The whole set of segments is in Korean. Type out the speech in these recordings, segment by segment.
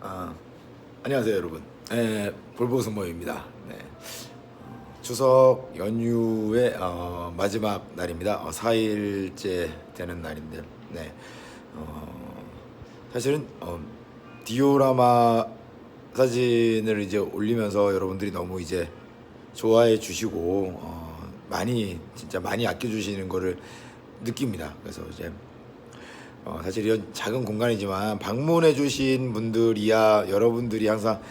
아, 안녕하세요 여러분. 볼보승모입니다. 네, 추석 연휴의 마지막 날입니다. 4일째 되는 날인데, 네, 어, 사실은 디오라마 사진을 이제 올리면서 여러분들이 너무 이제 좋아해 주시고 많이 진짜 많이 아껴주시는 거를 느낍니다. 그래서 이제 사실 이런 작은 공간이지만 방문해 주신 분들이야 여러분들이 항상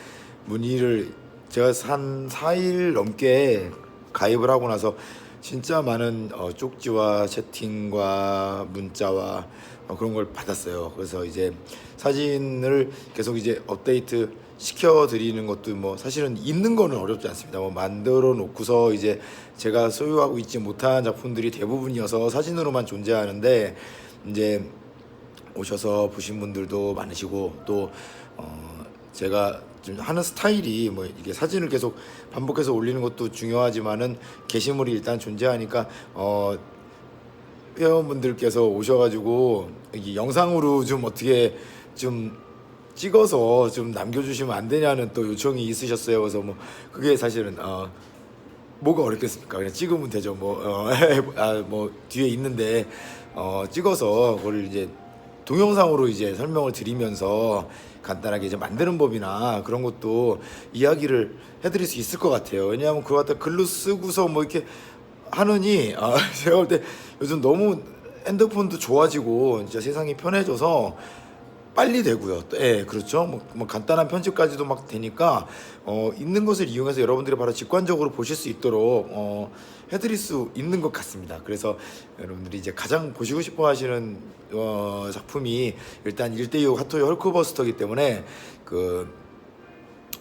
문의를 제가 한 4일 넘게 가입을 하고 나서 진짜 많은 쪽지와 채팅과 문자와 그런 걸 받았어요. 그래서 이제 사진을 계속 이제 업데이트 시켜 드리는 것도 뭐 사실은 있는 거는 어렵지 않습니다. 뭐 만들어 놓고서 이제 제가 소유하고 있지 못한 작품들이 대부분이어서 사진으로만 존재하는데, 이제 오셔서 보신 분들도 많으시고, 또 제가 좀 하는 스타일이 뭐 이게 사진을 계속 반복해서 올리는 것도 중요하지만은 게시물이 일단 존재하니까 회원분들께서 오셔가지고 이 영상으로 좀 어떻게 좀 찍어서 좀 남겨주시면 안 되냐는 또 요청이 있으셨어요. 그래서 뭐 그게 사실은 뭐가 어렵겠습니까? 그냥 찍으면 되죠. 뭐 뒤에 있는데 찍어서 그걸 이제 동영상으로 이제 설명을 드리면서 간단하게 이제 만드는 법이나 그런 것도 이야기를 해드릴 수 있을 것 같아요. 왜냐하면 그거 갖다 글로 쓰고서 뭐 이렇게 하느니 제가 볼 때 요즘 너무 핸드폰도 좋아지고 진짜 세상이 편해져서 빨리 되고요. 예, 그렇죠. 뭐 간단한 편집까지도 막 되니까 있는 것을 이용해서 여러분들이 바로 직관적으로 보실 수 있도록 해드릴 수 있는 것 같습니다. 그래서 여러분들이 이제 가장 보시고 싶어 하시는 작품이 일단 1대6 핫토이 헐크버스터이기 때문에 그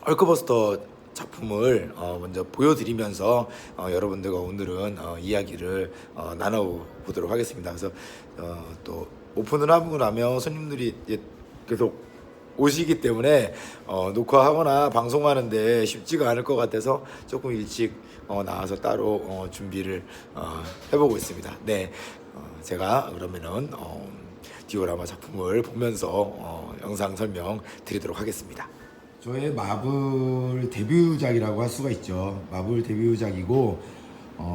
헐크버스터 작품을 먼저 보여드리면서 여러분들과 오늘은 이야기를 나눠보도록 하겠습니다. 그래서 또 오픈을 하고 나면 손님들이 이제 계속 오시기 때문에 녹화하거나 방송하는데 쉽지가 않을 것 같아서 조금 일찍 나와서 따로 준비를 해보고 있습니다. 네, 제가 그러면은 디오라마 작품을 보면서 영상 설명 드리도록 하겠습니다. 저의 마블 데뷔작이라고 할 수가 있죠. 마블 데뷔작이고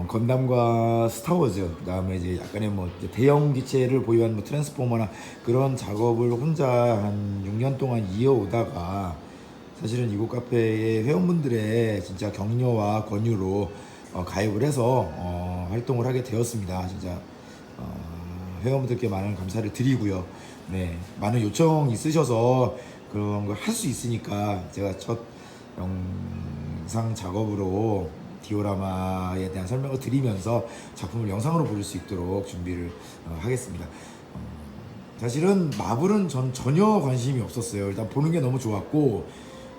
건담과 스타워즈, 그다음에 이제 약간의 뭐 이제 대형 기체를 보유한 뭐 트랜스포머나 그런 작업을 혼자 한 6년 동안 이어오다가 사실은 이곳 카페의 회원분들의 진짜 격려와 권유로 가입을 해서 활동을 하게 되었습니다. 진짜 회원분들께 많은 감사를 드리고요. 네, 많은 요청 있으셔서 그런 걸 할 수 있으니까 제가 첫 영상 작업으로 디오라마에 대한 설명을 드리면서 작품을 영상으로 보실 수 있도록 준비를 하겠습니다. 사실은 마블은 전 전혀 관심이 없었어요. 일단 보는 게 너무 좋았고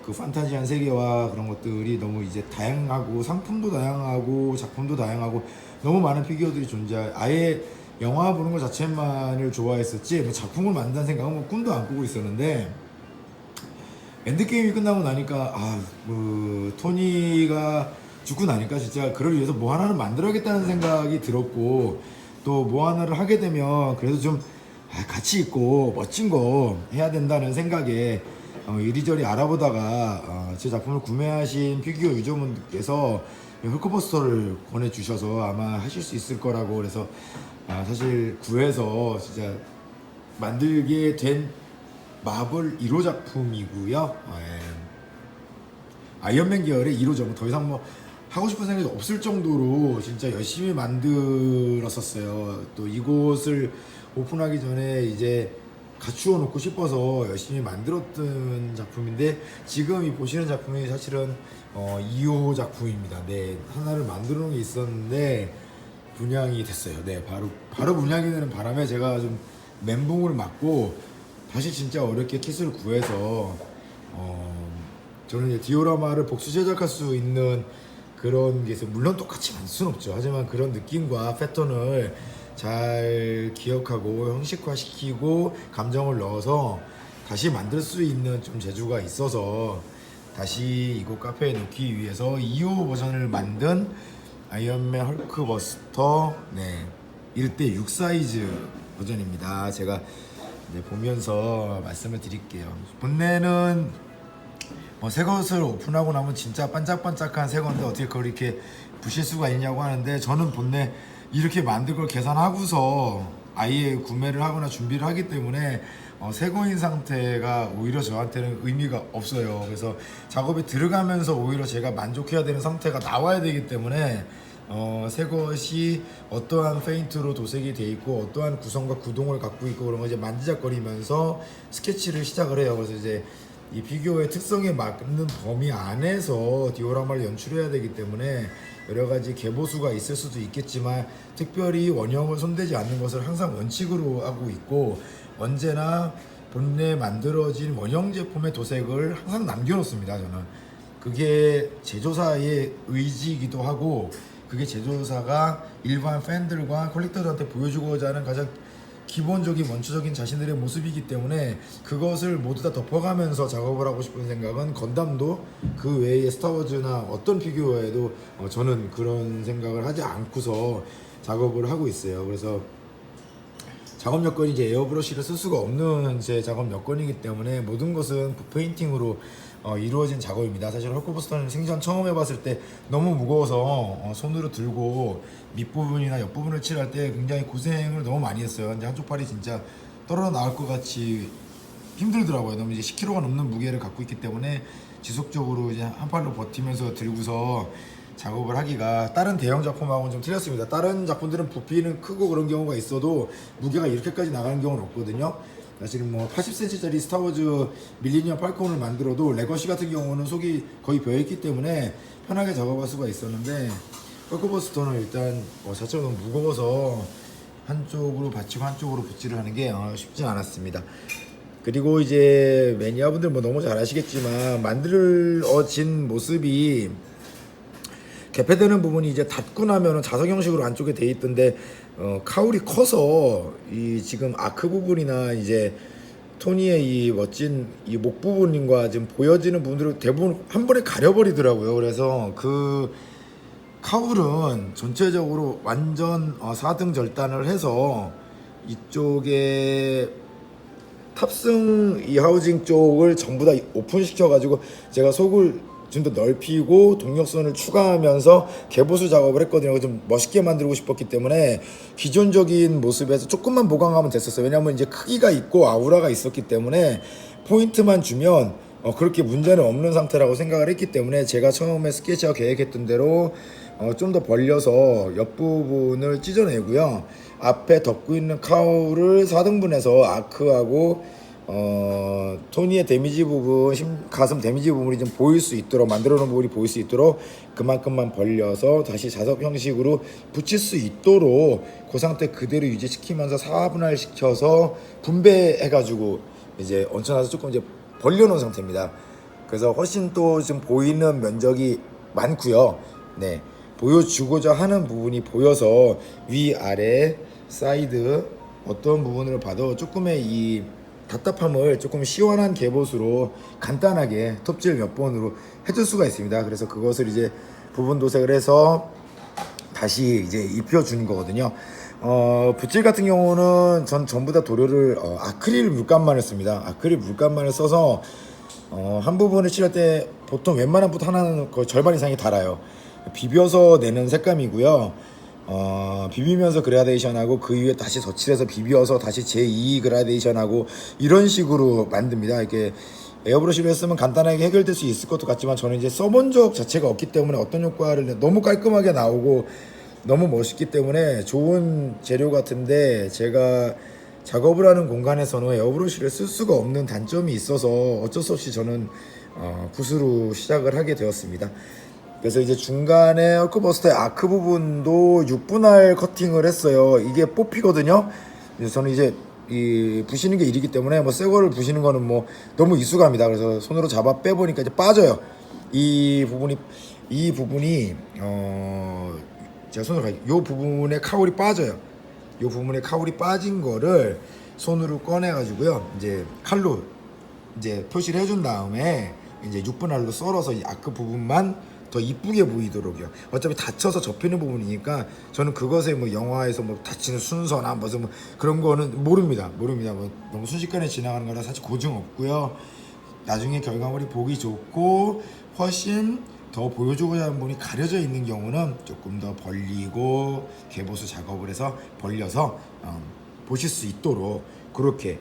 그 판타지한 세계와 그런 것들이 너무 이제 다양하고 상품도 다양하고 작품도 다양하고 너무 많은 피규어들이 아예 영화 보는 것 자체만을 좋아했었지 뭐 작품을 만든다는 생각은 뭐 꿈도 안 꾸고 있었는데, 엔드게임이 끝나고 나니까 토니가 죽고 나니까 진짜 그걸 위해서 뭐 하나를 만들어야겠다는 생각이 들었고, 또 뭐 하나를 하게 되면 그래도 좀 가치 있고 멋진 거 해야 된다는 생각에 이리저리 알아보다가 제 작품을 구매하신 피규어 유저분께서 헐크버스터를 권해주셔서 아마 하실 수 있을 거라고, 그래서 사실 구해서 진짜 만들게 된 마블 1호 작품이고요. 아이언맨 계열의 1호죠. 더 이상 뭐 하고 싶은 생각이 없을 정도로 진짜 열심히 만들었었어요. 또 이곳을 오픈하기 전에 이제 갖추어 놓고 싶어서 열심히 만들었던 작품인데, 지금 이 보시는 작품이 사실은 2호 작품입니다. 네, 하나를 만들어 놓은 게 있었는데 분양이 됐어요. 네, 바로 분양이 되는 바람에 제가 좀 멘붕을 맞고 다시 진짜 어렵게 킷을 구해서 저는 이제 디오라마를 복수 제작할 수 있는 그런 게 있어요. 물론 똑같이 만들 수는 없죠. 하지만 그런 느낌과 패턴을 잘 기억하고 형식화시키고 감정을 넣어서 다시 만들 수 있는 좀 재주가 있어서 다시 이곳 카페에 놓기 위해서 2호 버전을 만든 아이언맨 헐크버스터 1대6 사이즈 버전입니다. 제가 이제 보면서 말씀을 드릴게요. 본네는 새 것을 오픈하고 나면 진짜 반짝반짝한 새 건데 어떻게 그걸 이렇게 부실 수가 있냐고 하는데, 저는 본래 이렇게 만들 걸 계산하고서 아예 구매를 하거나 준비를 하기 때문에 새 거인 상태가 오히려 저한테는 의미가 없어요. 그래서 작업에 들어가면서 오히려 제가 만족해야 되는 상태가 나와야 되기 때문에 새 것이 어떠한 페인트로 도색이 돼 있고 어떠한 구성과 구동을 갖고 있고 그런 거 이제 만지작거리면서 스케치를 시작을 해요. 그래서 이제 이 피규어의 특성에 맞는 범위 안에서 디오라마를 연출해야 되기 때문에 여러 가지 개보수가 있을 수도 있겠지만 특별히 원형을 손대지 않는 것을 항상 원칙으로 하고 있고, 언제나 본래 만들어진 원형 제품의 도색을 항상 남겨놓습니다. 저는 그게 제조사의 의지이기도 하고, 그게 제조사가 일반 팬들과 컬렉터들한테 보여주고자 하는 가장 기본적인 원초적인 자신들의 모습이기 때문에 그것을 모두 다 덮어가면서 작업을 하고 싶은 생각은, 건담도 그 외의 스타워즈나 어떤 피규어에도 저는 그런 생각을 하지 않고서 작업을 하고 있어요. 그래서 작업 여건이 이제 에어브러쉬를 쓸 수가 없는 제 작업 여건이기 때문에 모든 것은 붓페인팅으로 이루어진 작업입니다. 사실 헐크버스터는 생전 처음 해봤을 때 너무 무거워서 손으로 들고 밑부분이나 옆부분을 칠할 때 굉장히 고생을 너무 많이 했어요. 근데 한쪽 팔이 진짜 떨어져 나올 것 같이 힘들더라고요. 너무 이제 10kg가 넘는 무게를 갖고 있기 때문에 지속적으로 이제 한 팔로 버티면서 들고서 작업을 하기가 다른 대형 작품하고는 좀 틀렸습니다. 다른 작품들은 부피는 크고 그런 경우가 있어도 무게가 이렇게까지 나가는 경우는 없거든요. 사실은 뭐 80cm짜리 스타워즈 밀리니엄 팔콘을 만들어도 레거시 같은 경우는 속이 거의 비어있기 때문에 편하게 작업할 수가 있었는데, 헐크버스터는 일단 자체가 너무 무거워서 한쪽으로 받치고 한쪽으로 붓질을 하는 게 쉽지 않았습니다. 그리고 이제 매니아분들 뭐 너무 잘 아시겠지만 만들어진 모습이 개폐되는 부분이 이제 닫고 나면은 자석 형식으로 안쪽에 돼 있던데 카울이 커서 이 지금 아크 부분이나 이제 토니의 이 멋진 이 목 부분과 지금 보여지는 부분들을 대부분 한 번에 가려버리더라고요. 그래서 그 카울은 전체적으로 완전 4등 절단을 해서 이쪽에 탑승 이 하우징 쪽을 전부 다 오픈시켜 가지고 제가 속을 좀 더 넓히고 동력선을 추가하면서 개보수 작업을 했거든요. 좀 멋있게 만들고 싶었기 때문에 기존적인 모습에서 조금만 보강하면 됐었어요. 왜냐하면 이제 크기가 있고 아우라가 있었기 때문에 포인트만 주면 그렇게 문제는 없는 상태라고 생각을 했기 때문에 제가 처음에 스케치하고 계획했던 대로 좀 더 벌려서 옆부분을 찢어내고요. 앞에 덮고 있는 카울을 4등분해서 아크하고 토니의 데미지 부분, 가슴 데미지 부분이 좀 보일 수 있도록 만들어 놓은 부분이 보일 수 있도록 그만큼만 벌려서 다시 자석 형식으로 붙일 수 있도록 그 상태 그대로 유지시키면서 4분할 시켜서 분배해 가지고 이제 얹혀놔서 조금 이제 벌려 놓은 상태입니다. 그래서 훨씬 또 좀 보이는 면적이 많고요. 네, 보여주고자 하는 부분이 보여서 위, 아래, 사이드 어떤 부분을 봐도 조금의 이 답답함을 조금 시원한 개봇으로 간단하게 톱질 몇 번으로 해줄 수가 있습니다. 그래서 그것을 이제 부분 도색을 해서 다시 이제 입혀주는 거거든요. 붓질 같은 경우는 전 전부 다 도료를 아크릴 물감만을 씁니다. 아크릴 물감만을 써서 한 부분을 칠할 때 보통 웬만한 붓 하나는 거의 절반 이상이 달아요. 비벼서 내는 색감이고요. 비비면서 그라데이션하고 그 위에 다시 덧칠해서 비벼서 다시 제2 그라데이션하고 이런 식으로 만듭니다. 이렇게 에어브러쉬로 했으면 간단하게 해결될 수 있을 것도 같지만 저는 이제 써본 적 자체가 없기 때문에 어떤 효과를 너무 깔끔하게 나오고 너무 멋있기 때문에 좋은 재료 같은데, 제가 작업을 하는 공간에서는 에어브러쉬를 쓸 수가 없는 단점이 있어서 어쩔 수 없이 저는 붓으로 시작을 하게 되었습니다. 그래서 이제 중간에 헐크버스터의 아크 부분도 6분할 커팅을 했어요. 이게 뽑히거든요. 그래서 저는 이제 이 부시는 게 일이기 때문에 뭐 새 거를 부시는 거는 뭐 너무 익숙합니다. 그래서 손으로 잡아 빼보니까 이제 빠져요. 이 부분이 제가 손으로 요 부분에 카울이 빠져요. 요 부분에 카울이 빠진 거를 손으로 꺼내 가지고요. 이제 칼로 이제 표시를 해준 다음에 이제 6분할로 썰어서 이 아크 부분만 더 이쁘게 보이도록요. 어차피 다쳐서 접히는 부분이니까 저는 그것에 뭐 영화에서 뭐 다치는 순서나 무슨 뭐 그런 거는 모릅니다. 뭐 너무 순식간에 지나가는 거라 사실 고증 없고요. 나중에 결과물이 보기 좋고 훨씬 더 보여주고자 하는 부분이 가려져 있는 경우는 조금 더 벌리고 개보수 작업을 해서 벌려서 보실 수 있도록 그렇게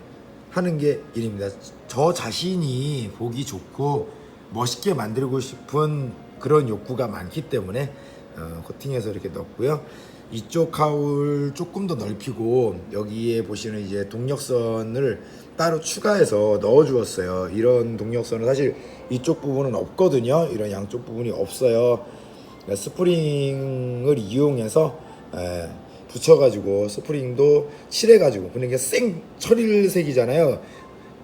하는 게 일입니다. 저 자신이 보기 좋고 멋있게 만들고 싶은 그런 욕구가 많기 때문에 코팅해서 이렇게 넣었고요. 이쪽 카울 조금 더 넓히고 여기에 보시는 이제 동력선을 따로 추가해서 넣어 주었어요. 이런 동력선은 사실 이쪽 부분은 없거든요. 이런 양쪽 부분이 없어요. 그러니까 스프링을 이용해서 붙여가지고 스프링도 칠해가지고 그러니까 생 철일색이잖아요.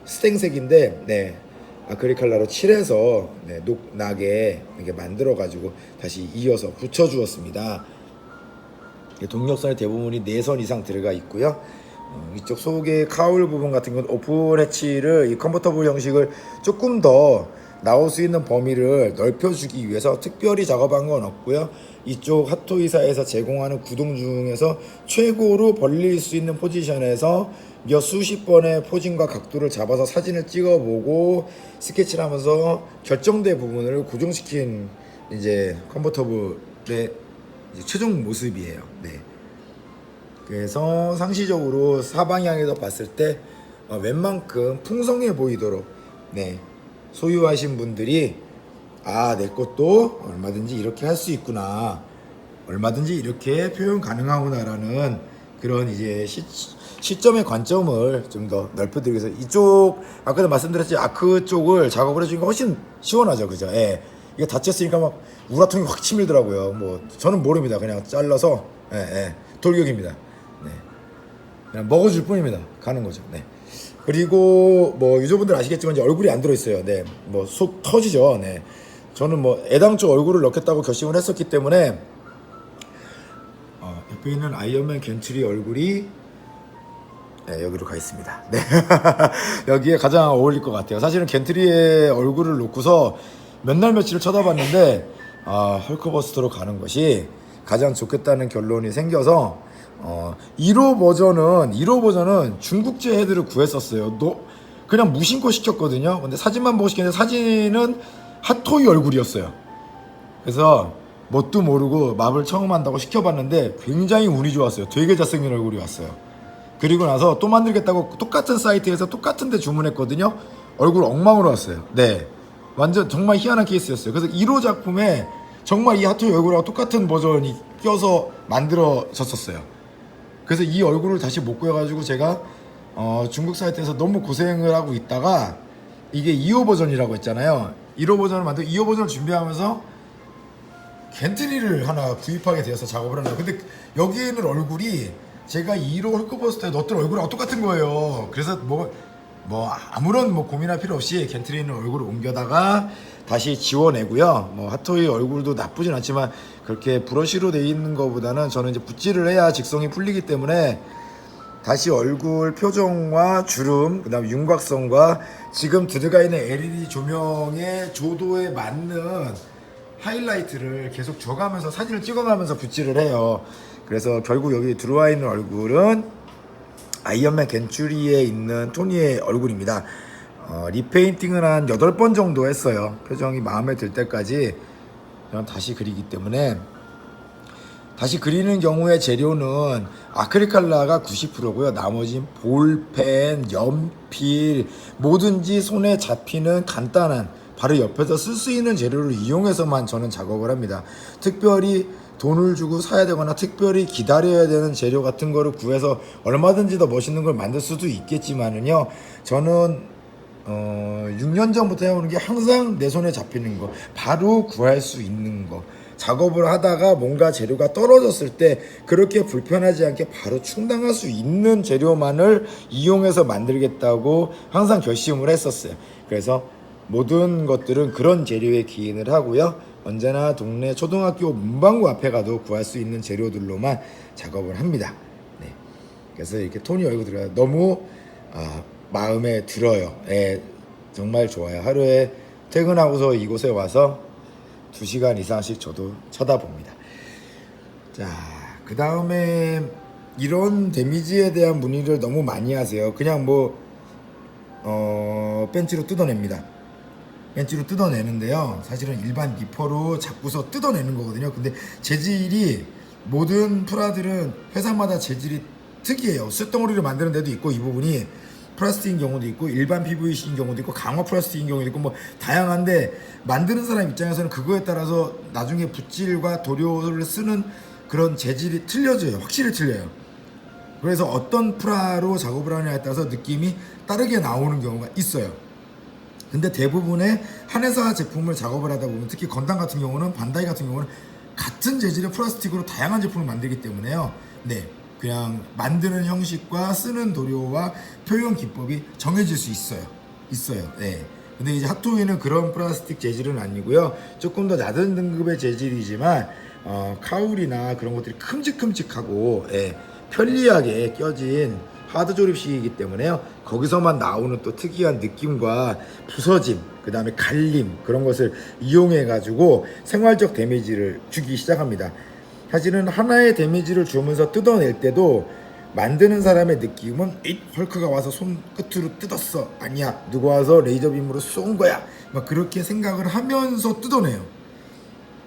스탱색인데 아크릴 컬러로 칠해서 녹나게 이렇게 만들어가지고 다시 이어서 붙여주었습니다. 동력선의 대부분이 4선 이상 들어가 있고요. 이쪽 속의 카울 부분 같은 건 오픈 해치를 이 컨버터블 형식을 조금 더 나올 수 있는 범위를 넓혀주기 위해서 특별히 작업한 건 없고요. 이쪽 핫토이사에서 제공하는 구동 중에서 최고로 벌릴 수 있는 포지션에서 몇 수십 번의 포징과 각도를 잡아서 사진을 찍어보고 스케치를 하면서 결정된 부분을 고정시킨 이제 컨버터블의 최종 모습이에요. 그래서 상시적으로 사방향에서 봤을 때 웬만큼 풍성해 보이도록 소유하신 분들이 내 것도 얼마든지 이렇게 할 수 있구나, 얼마든지 이렇게 표현 가능하구나라는 그런 이제 시점의 관점을 좀 더 넓혀드리기 위해서 이쪽 아까도 말씀드렸지 아크 쪽을 작업을 해주니까 훨씬 시원하죠, 그죠? 이게 다쳤으니까 막 우라통이 확 치밀더라고요. 뭐 저는 모릅니다. 그냥 잘라서 돌격입니다. 그냥 먹어줄 뿐입니다. 가는 거죠. 그리고 뭐 유저분들 아시겠지만 이제 얼굴이 안 들어있어요. 뭐 속 터지죠. 저는 뭐 애당초 얼굴을 넣겠다고 결심을 했었기 때문에 옆에 있는 아이언맨 겐트리 얼굴이 여기로 가 있습니다. 여기에 가장 어울릴 것 같아요. 사실은 겐트리의 얼굴을 놓고서 몇 날 며칠을 쳐다봤는데 헐크버스터로 가는 것이 가장 좋겠다는 결론이 생겨서 1호 버전은 중국제 헤드를 구했었어요. 그냥 무심코 시켰거든요. 근데 사진만 보고 시켰는데 사진은 핫토이 얼굴이었어요. 그래서 뭣도 모르고 맵을 처음 한다고 시켜봤는데 굉장히 운이 좋았어요. 되게 잘생긴 얼굴이 왔어요. 그리고 나서 또 만들겠다고 똑같은 사이트에서 똑같은 데 주문했거든요. 얼굴 엉망으로 왔어요. 완전 정말 희한한 케이스였어요. 그래서 1호 작품에 정말 이 핫토이 얼굴하고 똑같은 버전이 껴서 만들어졌었어요. 그래서 이 얼굴을 다시 못 구해가지고 제가 중국 사이트에서 너무 고생을 하고 있다가 이게 2호 버전이라고 했잖아요. 1호 버전을 만들고 2호 버전을 준비하면서 겐트리를 하나 구입하게 되어서 작업을 하는 거예요. 근데 여기에 있는 얼굴이 제가 2호 헐크버스터에 넣었던 얼굴하고 똑같은 거예요. 그래서 뭐 아무런 고민할 필요 없이 겐트리 있는 얼굴을 옮겨다가 다시 지워내고요. 뭐 핫토이 얼굴도 나쁘진 않지만 그렇게 브러쉬로 돼 있는 것보다는 저는 이제 붓질을 해야 직성이 풀리기 때문에 다시 얼굴 표정과 주름, 그다음 윤곽선과 지금 들어가 있는 LED 조명의 조도에 맞는 하이라이트를 계속 줘가면서 사진을 찍어가면서 붓질을 해요. 그래서 결국 여기 들어와 있는 얼굴은 아이언맨 겐츄리에 있는 토니의 얼굴입니다. 리페인팅을 한 8번 정도 했어요. 표정이 마음에 들 때까지 다시 그리기 때문에 다시 그리는 경우에 재료는 아크릴 컬러가 90%고요. 나머지는 볼펜, 연필, 뭐든지 손에 잡히는 간단한 바로 옆에서 쓸 수 있는 재료를 이용해서만 저는 작업을 합니다. 특별히 돈을 주고 사야 되거나 특별히 기다려야 되는 재료 같은 거를 구해서 얼마든지 더 멋있는 걸 만들 수도 있겠지만은요, 저는 6년 전부터 해오는 게 항상 내 손에 잡히는 거, 바로 구할 수 있는 거, 작업을 하다가 뭔가 재료가 떨어졌을 때 그렇게 불편하지 않게 바로 충당할 수 있는 재료만을 이용해서 만들겠다고 항상 결심을 했었어요. 그래서 모든 것들은 그런 재료에 기인을 하고요. 언제나 동네 초등학교 문방구 앞에 가도 구할 수 있는 재료들로만 작업을 합니다. 그래서 이렇게 톤이 얼굴 들어요. 너무 마음에 들어요. 정말 좋아요. 하루에 퇴근하고서 이곳에 와서 2시간 이상씩 저도 쳐다봅니다. 자, 그 다음에 이런 데미지에 대한 문의를 너무 많이 하세요. 그냥 벤치로 뜯어냅니다. 벤치로 뜯어내는데요. 사실은 일반 니퍼로 잡고서 뜯어내는 거거든요. 근데 재질이 모든 프라들은 회사마다 재질이 특이해요. 쇳덩어리로 만드는 데도 있고 이 부분이 플라스틱인 경우도 있고 일반 PVC인 경우도 있고 강화 플라스틱인 경우도 있고 뭐 다양한데 만드는 사람 입장에서는 그거에 따라서 나중에 붓질과 도료를 쓰는 그런 재질이 틀려져요. 확실히 틀려요. 그래서 어떤 프라로 작업을 하느냐에 따라서 느낌이 다르게 나오는 경우가 있어요. 근데 대부분의 한 회사 제품을 작업을 하다 보면 특히 건담 같은 경우는 반다이 같은 경우는 같은 재질의 플라스틱으로 다양한 제품을 만들기 때문에요. 네, 그냥 만드는 형식과 쓰는 도료와 표현 기법이 정해질 수 있어요. 네. 근데 이제 핫토이는 그런 플라스틱 재질은 아니고요. 조금 더 낮은 등급의 재질이지만 카울이나 그런 것들이 큼직큼직하고 편리하게 껴진 하드 조립식이기 때문에요. 거기서만 나오는 또 특이한 느낌과 부서짐, 그 다음에 갈림 그런 것을 이용해 가지고 생활적 데미지를 주기 시작합니다. 사실은 하나의 데미지를 주면서 뜯어낼 때도 만드는 사람의 느낌은 헐크가 와서 손끝으로 뜯었어, 아니야, 누가 와서 레이저빔으로 쏜 거야, 막 그렇게 생각을 하면서 뜯어내요.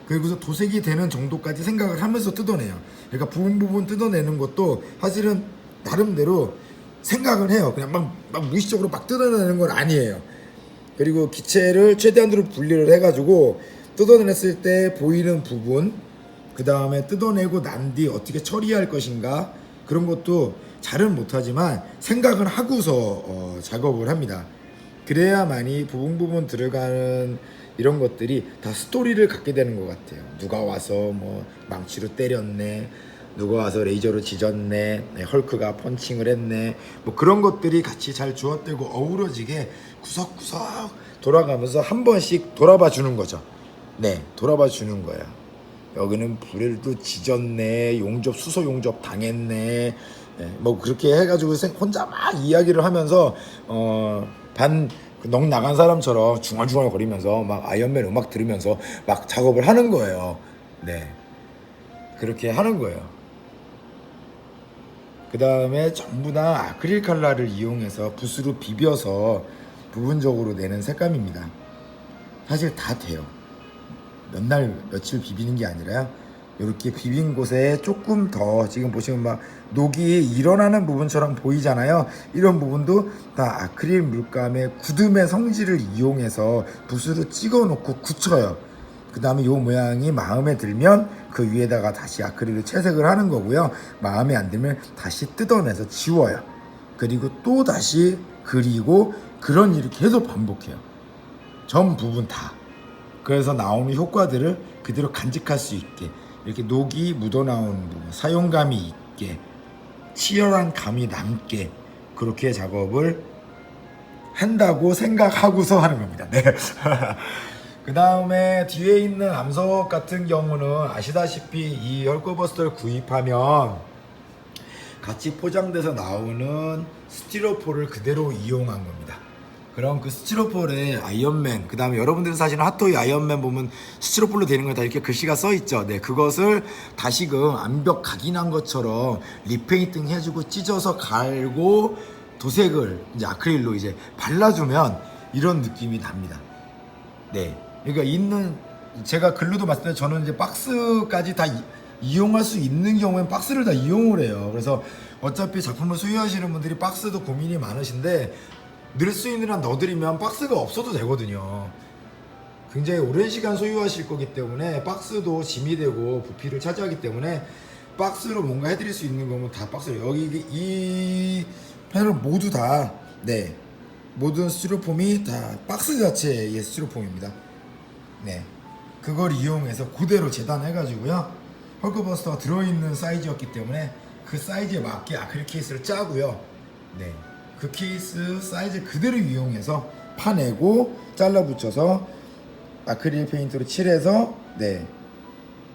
그리고서 도색이 되는 정도까지 생각을 하면서 뜯어내요. 그러니까 부분 뜯어내는 것도 사실은 나름대로 생각을 해요. 그냥 막 무의식적으로 막 뜯어내는 건 아니에요. 그리고 기체를 최대한으로 분리를 해가지고 뜯어냈을 때 보이는 부분, 그 다음에 뜯어내고 난 뒤 어떻게 처리할 것인가, 그런 것도 잘은 못하지만 생각을 하고서 작업을 합니다. 그래야만이 부분 들어가는 이런 것들이 다 스토리를 갖게 되는 것 같아요. 누가 와서 뭐 망치로 때렸네, 누가 와서 레이저로 지졌네, 헐크가 펀칭을 했네, 뭐 그런 것들이 같이 잘 조합되고 어우러지게 구석구석 돌아가면서 한 번씩 돌아봐 주는 거죠. 네, 돌아봐 주는 거야. 여기는 불에도 지졌네, 용접 수소 용접 당했네, 뭐 그렇게 해가지고 혼자 막 이야기를 하면서 넋 나간 사람처럼 중얼중얼 거리면서 막 아이언맨 음악 들으면서 막 작업을 하는 거예요. 네, 그렇게 하는 거예요. 그 다음에 전부 다 아크릴 칼라를 이용해서 붓으로 비벼서 부분적으로 내는 색감입니다. 사실 다 돼요. 몇 날 며칠 비비는 게 아니라요, 이렇게 비빈 곳에 조금 더, 지금 보시면 막 녹이 일어나는 부분처럼 보이잖아요. 이런 부분도 다 아크릴 물감의 굳음의 성질을 이용해서 붓으로 찍어 놓고 굳혀요. 그 다음에 이 모양이 마음에 들면 그 위에다가 다시 아크릴을 채색을 하는 거고요. 마음에 안 들면 다시 뜯어내서 지워요. 그리고 또 다시 그리고 그런 일을 계속 반복해요. 전 부분 다. 그래서 나오는 효과들을 그대로 간직할 수 있게, 이렇게 녹이 묻어나오는 부분, 사용감이 있게, 치열한 감이 남게, 그렇게 작업을 한다고 생각하고서 하는 겁니다. 네. 그 다음에 뒤에 있는 암석 같은 경우는 아시다시피 이 헐크버스터를 구입하면 같이 포장돼서 나오는 스티로폴을 그대로 이용한 겁니다. 그럼 그 스티로폴에 아이언맨, 그 다음에 여러분들은 사실은 핫토이 아이언맨 보면 스티로폴로 되는 거 다 이렇게 글씨가 써 있죠. 네, 그것을 다시금 암벽 각인한 것처럼 리페인팅 해주고 찢어서 갈고 도색을 이제 아크릴로 이제 발라주면 이런 느낌이 납니다. 네, 그러니까 제가 글로도 말씀드렸는데 저는 이제 박스까지 다 이용할 수 있는 경우엔 박스를 다 이용을 해요. 그래서 어차피 작품을 소유하시는 분들이 박스도 고민이 많으신데 늘 수 있는 한 넣어드리면 박스가 없어도 되거든요. 굉장히 오랜 시간 소유하실 거기 때문에 박스도 짐이 되고 부피를 차지하기 때문에 박스로 뭔가 해드릴 수 있는 거면 다 박스로, 여기 이 패널 모두 다, 네, 모든 스티로폼이 다 박스 자체의 스티로폼입니다. 네, 그걸 이용해서 그대로 재단해가지고요, 헐크버스터가 들어있는 사이즈였기 때문에 그 사이즈에 맞게 아크릴 케이스를 짜고요. 네, 그 케이스 사이즈 그대로 이용해서 파내고 잘라 붙여서 아크릴 페인트로 칠해서, 네,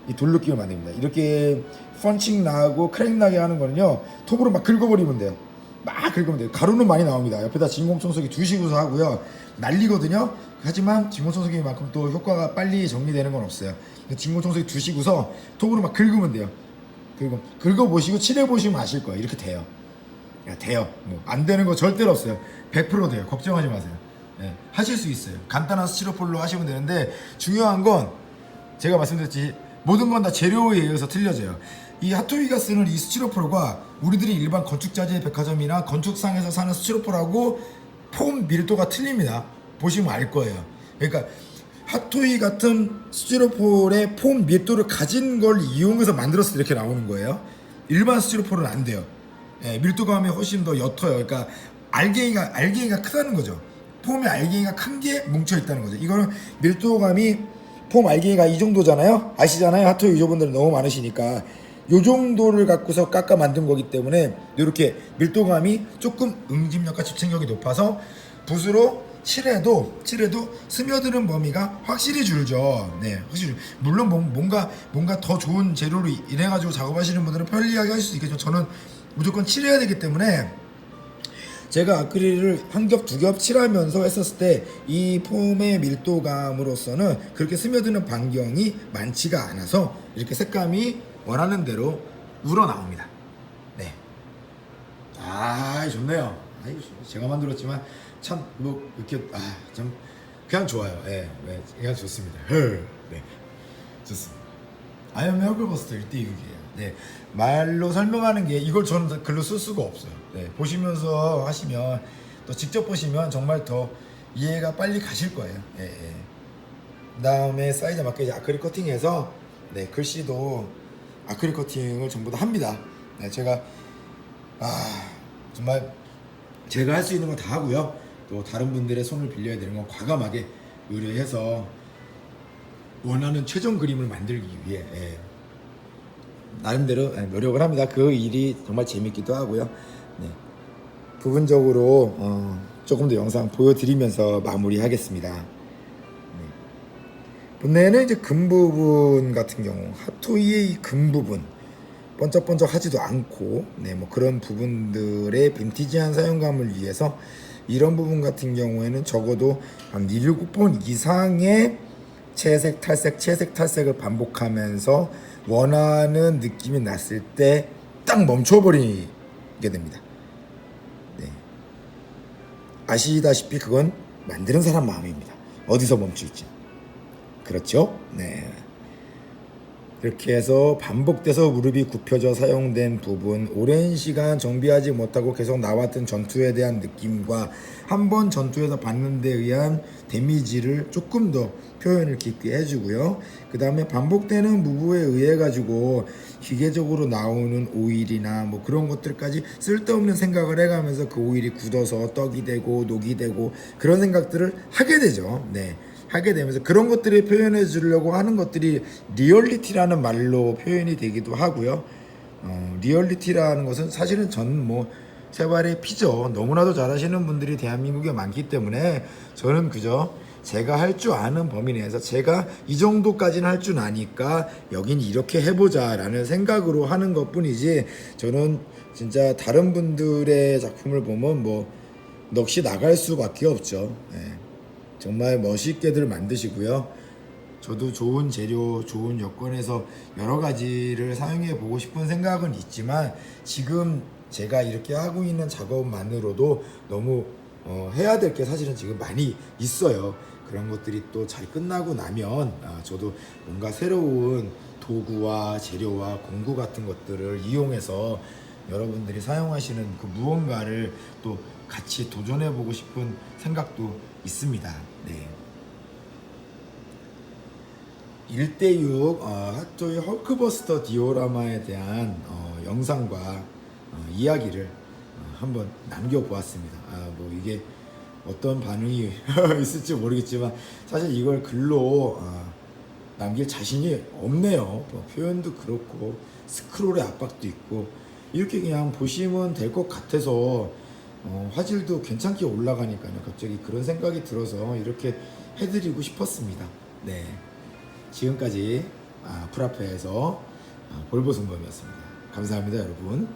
이 돌느낌을 만듭니다. 이렇게 펀칭 나고 크랙 나게 하는 거는요, 톱으로 막 긁어버리면 돼요. 막 긁으면 돼요. 가루는 많이 나옵니다. 옆에다 진공 청소기 두시고서 하고요. 날리거든요. 하지만 진공 청소기만큼 또 효과가 빨리 정리되는 건 없어요. 진공 청소기 두시고서 톱으로 막 긁으면 돼요. 그리고 긁어보시고 칠해보시면 아실 거예요. 이렇게 돼요. 야, 돼요. 뭐 안 되는 거 절대로 없어요. 100% 돼요. 걱정하지 마세요. 예, 하실 수 있어요. 간단한 스티로폴로 하시면 되는데 중요한 건 제가 말씀드렸지 모든 건 다 재료에 의해서 틀려져요. 이 핫토이가 쓰는 이 스티로폴과 우리들이 일반 건축자재 백화점이나 건축상에서 사는 스티로폴하고 폼 밀도가 틀립니다. 보시면 알 거예요. 그러니까 핫토이 같은 스티로폴의 폼 밀도를 가진 걸 이용해서 만들었을 때 이렇게 나오는 거예요. 일반 스티로폴은 안 돼요. 예, 밀도감이 훨씬 더 옅어요. 그러니까 알갱이가 크다는 거죠. 폼의 알갱이가 큰 게 뭉쳐 있다는 거죠. 이거는 밀도감이 폼 알갱이가 이 정도잖아요. 아시잖아요. 핫토이 유저분들 너무 많으시니까 요 정도를 갖고서 깎아 만든 거기 때문에 이렇게 밀도감이 조금 응집력과 집착력이 높아서 붓으로 칠해도 스며드는 범위가 확실히 줄죠. 네, 확실히 물론 뭔가 더 좋은 재료로 인해 가지고 작업하시는 분들은 편리하게 하실 수 있겠죠. 저는 무조건 칠해야 되기 때문에 제가 아크릴을 한 겹 두 겹 칠하면서 했었을 때 이 폼의 밀도감으로서는 그렇게 스며드는 반경이 많지가 않아서 이렇게 색감이 원하는 대로 우러나옵니다. 네. 아, 좋네요. 아이고, 제가 만들었지만 참 뭐 이렇게 참 그냥 좋아요. 예, 네, 그냥 좋습니다. 네, 좋습니다. 아이언맨 헐크버스터 1대6이에요. 네, 말로 설명하는 게 이걸 저는 글로 쓸 수가 없어요. 네, 보시면서 하시면 또 직접 보시면 정말 더 이해가 빨리 가실 거예요. 예, 예. 그다음에 사이즈에 맞게 이제 아크릴 커팅해서 네, 글씨도 아크릴 커팅을 전부 다 합니다. 네, 제가 정말 제가 할 수 있는 건 다 하고요. 또 다른 분들의 손을 빌려야 되는 건 과감하게 의뢰해서 원하는 최종 그림을 만들기 위해 나름대로 노력을 합니다. 그 일이 정말 재밌기도 하고요. 네. 부분적으로 조금 더 영상 보여드리면서 마무리하겠습니다. 네. 본네는 이제 금 부분 같은 경우 핫토이의 이 금 부분 번쩍번쩍하지도 않고 뭐 그런 부분들의 빈티지한 사용감을 위해서 이런 부분 같은 경우에는 적어도 한 7번 이상의 채색 탈색을 반복하면서 원하는 느낌이 났을 때 딱 멈춰버리게 됩니다. 네. 아시다시피 그건 만드는 사람 마음입니다. 어디서 멈출지. 그렇죠? 네. 그렇게 해서 반복돼서 무릎이 굽혀져 사용된 부분, 오랜 시간 정비하지 못하고 계속 나왔던 전투에 대한 느낌과 한 번 전투에서 받는 데 의한 데미지를 조금 더 표현을 깊게 해주고요. 그 다음에 반복되는 무브에 의해 가지고 기계적으로 나오는 오일이나 뭐 그런 것들까지 쓸데없는 생각을 해가면서 그 오일이 굳어서 떡이 되고 녹이 되고 그런 생각들을 하게 되죠. 네. 하게 되면서 그런 것들을 표현해 주려고 하는 것들이 리얼리티라는 말로 표현이 되기도 하고요. 리얼리티라는 것은 사실은 전 뭐 세발의 피죠. 너무나도 잘하시는 분들이 대한민국에 많기 때문에 저는 그저 제가 할 줄 아는 범위 내에서 제가 이 정도까지는 할 줄 아니까 여긴 이렇게 해보자 라는 생각으로 하는 것 뿐이지 저는 진짜 다른 분들의 작품을 보면 뭐 넋이 나갈 수밖에 없죠. 네. 정말 멋있게들 만드시고요. 저도 좋은 재료, 좋은 여건에서 여러 가지를 사용해 보고 싶은 생각은 있지만 지금 제가 이렇게 하고 있는 작업만으로도 너무 해야 될 게 사실은 지금 많이 있어요. 그런 것들이 또 잘 끝나고 나면 저도 뭔가 새로운 도구와 재료와 공구 같은 것들을 이용해서 여러분들이 사용하시는 그 무언가를 또 같이 도전해 보고 싶은 생각도 있습니다. 네. 1대6 핫토이 헐크버스터 디오라마에 대한 영상과 이야기를 한번 남겨보았습니다. 뭐 이게 어떤 반응이 있을지 모르겠지만 사실 이걸 글로 남길 자신이 없네요. 뭐 표현도 그렇고 스크롤의 압박도 있고 이렇게 그냥 보시면 될 것 같아서 화질도 괜찮게 올라가니까요. 갑자기 그런 생각이 들어서 이렇게 해드리고 싶었습니다. 네, 지금까지 프라페에서 볼보승범이었습니다. 감사합니다, 여러분.